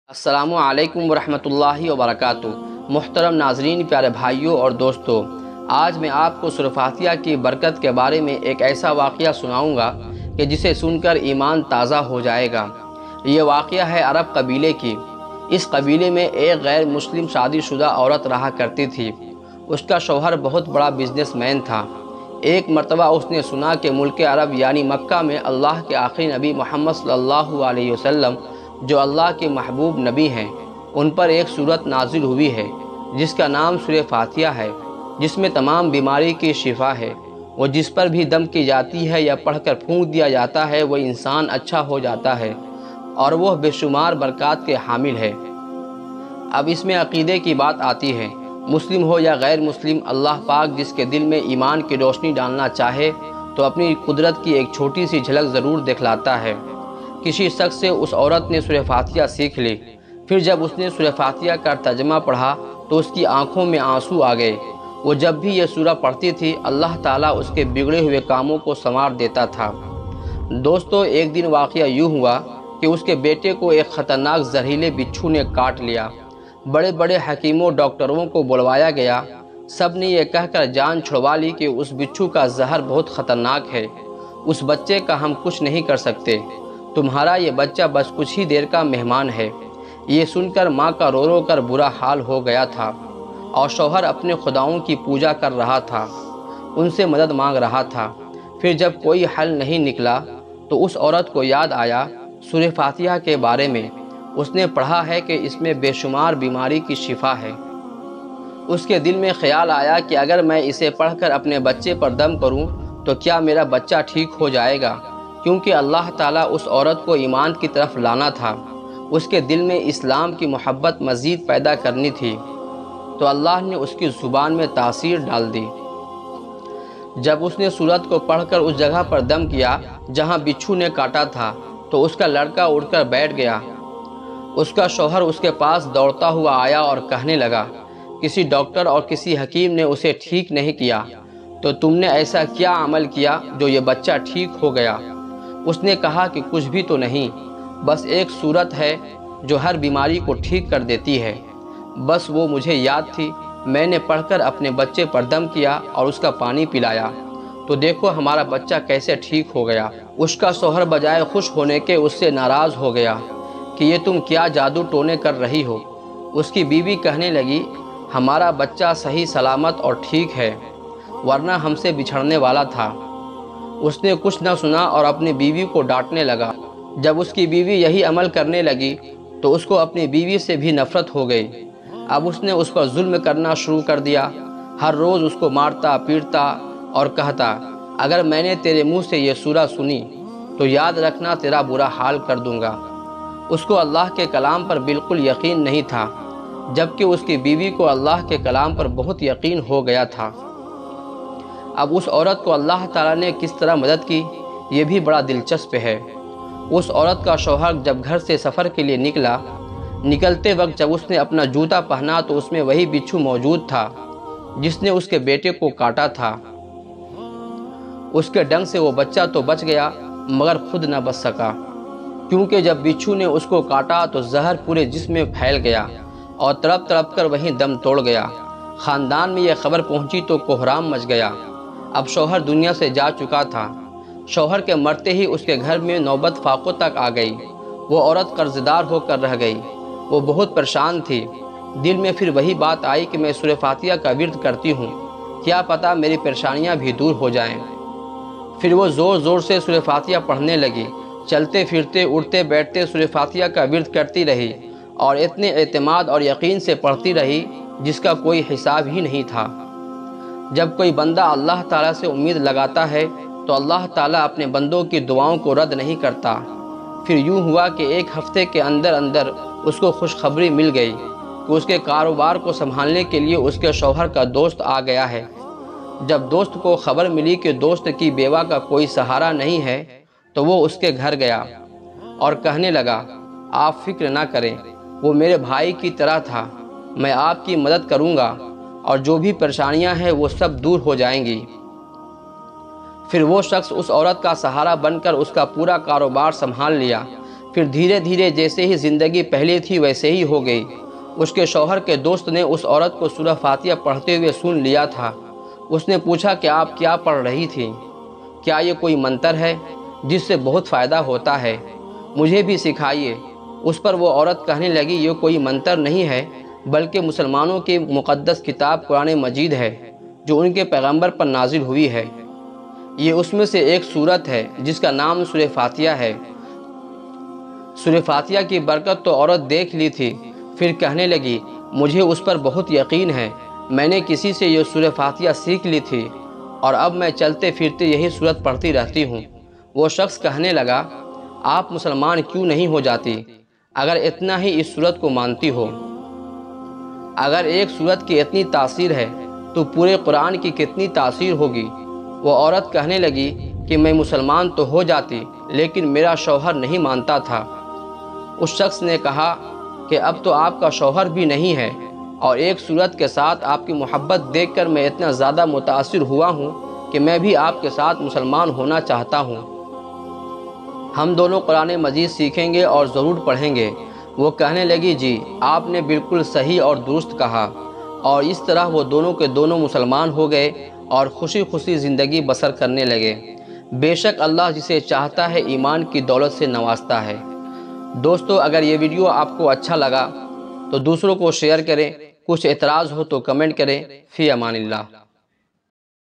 السلام علیکم ورحمۃ اللہ وبرکاتہ۔ محترم ناظرین، پیارے بھائیوں اور دوستوں، آج میں آپ کو سورہ فاتحہ کی برکت کے بارے میں ایک ایسا واقعہ سناؤں گا کہ جسے سن کر ایمان تازہ ہو جائے گا۔ یہ واقعہ ہے عرب قبیلے کی۔ اس قبیلے میں ایک غیر مسلم شادی شدہ عورت رہا کرتی تھی۔ اس کا شوہر بہت بڑا بزنس مین تھا۔ ایک مرتبہ اس نے سنا کہ ملک عرب یعنی مکہ میں اللہ کے آخری نبی محمد صلی اللہ علیہ وسلم جو اللہ کے محبوب نبی ہیں، ان پر ایک سورت نازل ہوئی ہے جس کا نام سورہ فاتحہ ہے، جس میں تمام بیماری کی شفا ہے۔ وہ جس پر بھی دم کی جاتی ہے یا پڑھ کر پھونک دیا جاتا ہے وہ انسان اچھا ہو جاتا ہے، اور وہ بے شمار برکات کے حامل ہے۔ اب اس میں عقیدے کی بات آتی ہے۔ مسلم ہو یا غیر مسلم، اللہ پاک جس کے دل میں ایمان کی روشنی ڈالنا چاہے تو اپنی قدرت کی ایک چھوٹی سی جھلک ضرور دکھلاتا ہے۔ کسی شخص سے اس عورت نے سورہ فاتحہ سیکھ لی۔ پھر جب اس نے سورہ فاتحہ کا ترجمہ پڑھا تو اس کی آنکھوں میں آنسو آ گئے۔ وہ جب بھی یہ سورہ پڑھتی تھی اللہ تعالیٰ اس کے بگڑے ہوئے کاموں کو سنوار دیتا تھا۔ دوستو، ایک دن واقعہ یوں ہوا کہ اس کے بیٹے کو ایک خطرناک زہریلے بچھو نے کاٹ لیا۔ بڑے بڑے حکیموں ڈاکٹروں کو بلوایا گیا۔ سب نے یہ کہہ کر جان چھڑوا لی کہ اس بچھو کا زہر بہت خطرناک ہے، اس بچے کا ہم کچھ نہیں کر سکتے، تمہارا یہ بچہ بس کچھ ہی دیر کا مہمان ہے۔ یہ سن کر ماں کا رو رو کر برا حال ہو گیا تھا، اور شوہر اپنے خداؤں کی پوجا کر رہا تھا، ان سے مدد مانگ رہا تھا۔ پھر جب کوئی حل نہیں نکلا تو اس عورت کو یاد آیا سورہ فاتحہ کے بارے میں۔ اس نے پڑھا ہے کہ اس میں بے شمار بیماری کی شفا ہے۔ اس کے دل میں خیال آیا کہ اگر میں اسے پڑھ کر اپنے بچے پر دم کروں تو کیا میرا بچہ ٹھیک ہو جائے گا؟ کیونکہ اللہ تعالیٰ اس عورت کو ایمان کی طرف لانا تھا، اس کے دل میں اسلام کی محبت مزید پیدا کرنی تھی، تو اللہ نے اس کی زبان میں تاثیر ڈال دی۔ جب اس نے سورت کو پڑھ کر اس جگہ پر دم کیا جہاں بچھو نے کاٹا تھا تو اس کا لڑکا اٹھ کر بیٹھ گیا۔ اس کا شوہر اس کے پاس دوڑتا ہوا آیا اور کہنے لگا، کسی ڈاکٹر اور کسی حکیم نے اسے ٹھیک نہیں کیا، تو تم نے ایسا کیا عمل کیا جو یہ بچہ ٹھیک ہو گیا؟ اس نے کہا کہ کچھ بھی تو نہیں، بس ایک سورت ہے جو ہر بیماری کو ٹھیک کر دیتی ہے، بس وہ مجھے یاد تھی، میں نے پڑھ کر اپنے بچے پر دم کیا اور اس کا پانی پلایا، تو دیکھو ہمارا بچہ کیسے ٹھیک ہو گیا۔ اس کا شوہر بجائے خوش ہونے کے اس سے ناراض ہو گیا کہ یہ تم کیا جادو ٹونے کر رہی ہو۔ اس کی بیوی کہنے لگی، ہمارا بچہ صحیح سلامت اور ٹھیک ہے، ورنہ ہم سے بچھڑنے والا تھا۔ اس نے کچھ نہ سنا اور اپنی بیوی کو ڈانٹنے لگا۔ جب اس کی بیوی یہی عمل کرنے لگی تو اس کو اپنی بیوی سے بھی نفرت ہو گئی۔ اب اس نے اس پر ظلم کرنا شروع کر دیا، ہر روز اس کو مارتا پیٹتا اور کہتا، اگر میں نے تیرے منہ سے یہ سورہ سنی تو یاد رکھنا تیرا برا حال کر دوں گا۔ اس کو اللہ کے کلام پر بالکل یقین نہیں تھا، جبکہ اس کی بیوی کو اللہ کے کلام پر بہت یقین ہو گیا تھا۔ اب اس عورت کو اللہ تعالیٰ نے کس طرح مدد کی، یہ بھی بڑا دلچسپ ہے۔ اس عورت کا شوہر جب گھر سے سفر کے لیے نکلتے وقت جب اس نے اپنا جوتا پہنا تو اس میں وہی بچھو موجود تھا جس نے اس کے بیٹے کو کاٹا تھا۔ اس کے ڈنگ سے وہ بچہ تو بچ گیا مگر خود نہ بچ سکا، کیونکہ جب بچھو نے اس کو کاٹا تو زہر پورے جسم میں پھیل گیا اور تڑپ تڑپ کر وہیں دم توڑ گیا۔ خاندان میں یہ خبر پہنچی تو کوہرام مچ گیا۔ اب شوہر دنیا سے جا چکا تھا۔ شوہر کے مرتے ہی اس کے گھر میں نوبت فاقوں تک آ گئی۔ وہ عورت قرض دار ہو کر رہ گئی۔ وہ بہت پریشان تھی۔ دل میں پھر وہی بات آئی کہ میں سورہ فاتحہ کا ورد کرتی ہوں، کیا پتہ میری پریشانیاں بھی دور ہو جائیں۔ پھر وہ زور زور سے سورہ فاتحہ پڑھنے لگی، چلتے پھرتے اٹھتے بیٹھتے سورہ فاتحہ کا ورد کرتی رہی اور اتنے اعتماد اور یقین سے پڑھتی رہی جس کا کوئی حساب ہی نہیں تھا۔ جب کوئی بندہ اللہ تعالیٰ سے امید لگاتا ہے تو اللہ تعالیٰ اپنے بندوں کی دعاؤں کو رد نہیں کرتا۔ پھر یوں ہوا کہ ایک ہفتے کے اندر اس کو خوشخبری مل گئی کہ اس کے کاروبار کو سنبھالنے کے لیے اس کے شوہر کا دوست آ گیا ہے۔ جب دوست کو خبر ملی کہ دوست کی بیوہ کا کوئی سہارا نہیں ہے تو وہ اس کے گھر گیا اور کہنے لگا، آپ فکر نہ کریں، وہ میرے بھائی کی طرح تھا، میں آپ کی مدد کروں گا اور جو بھی پریشانیاں ہیں وہ سب دور ہو جائیں گی۔ پھر وہ شخص اس عورت کا سہارا بن کر اس کا پورا کاروبار سنبھال لیا۔ پھر دھیرے دھیرے جیسے ہی زندگی پہلے تھی ویسے ہی ہو گئی۔ اس کے شوہر کے دوست نے اس عورت کو سورہ فاتحہ پڑھتے ہوئے سن لیا تھا۔ اس نے پوچھا کہ آپ کیا پڑھ رہی تھی؟ کیا یہ کوئی منتر ہے جس سے بہت فائدہ ہوتا ہے؟ مجھے بھی سکھائیے۔ اس پر وہ عورت کہنے لگی یہ کوئی منتر نہیں ہے بلکہ مسلمانوں کی مقدس کتاب قرآن مجید ہے جو ان کے پیغمبر پر نازل ہوئی ہے۔ یہ اس میں سے ایک سورت ہے جس کا نام سورہ فاتحہ ہے۔ سورہ فاتحہ کی برکت تو عورت دیکھ لی تھی، پھر کہنے لگی مجھے اس پر بہت یقین ہے، میں نے کسی سے یہ سورہ فاتحہ سیکھ لی تھی اور اب میں چلتے پھرتے یہی سورت پڑھتی رہتی ہوں۔ وہ شخص کہنے لگا آپ مسلمان کیوں نہیں ہو جاتی اگر اتنا ہی اس سورت کو مانتی ہو؟ اگر ایک سورت کی اتنی تاثیر ہے تو پورے قرآن کی کتنی تاثیر ہوگی؟ وہ عورت کہنے لگی کہ میں مسلمان تو ہو جاتی لیکن میرا شوہر نہیں مانتا تھا۔ اس شخص نے کہا کہ اب تو آپ کا شوہر بھی نہیں ہے اور ایک سورت کے ساتھ آپ کی محبت دیکھ کر میں اتنا زیادہ متاثر ہوا ہوں کہ میں بھی آپ کے ساتھ مسلمان ہونا چاہتا ہوں۔ ہم دونوں قرآن مجید سیکھیں گے اور ضرور پڑھیں گے۔ وہ کہنے لگی جی آپ نے بالکل صحیح اور درست کہا، اور اس طرح وہ دونوں کے دونوں مسلمان ہو گئے اور خوشی خوشی زندگی بسر کرنے لگے۔ بے شک اللہ جسے چاہتا ہے ایمان کی دولت سے نوازتا ہے۔ دوستو اگر یہ ویڈیو آپ کو اچھا لگا تو دوسروں کو شیئر کریں، کچھ اعتراض ہو تو کمنٹ کریں۔ فی امان اللہ۔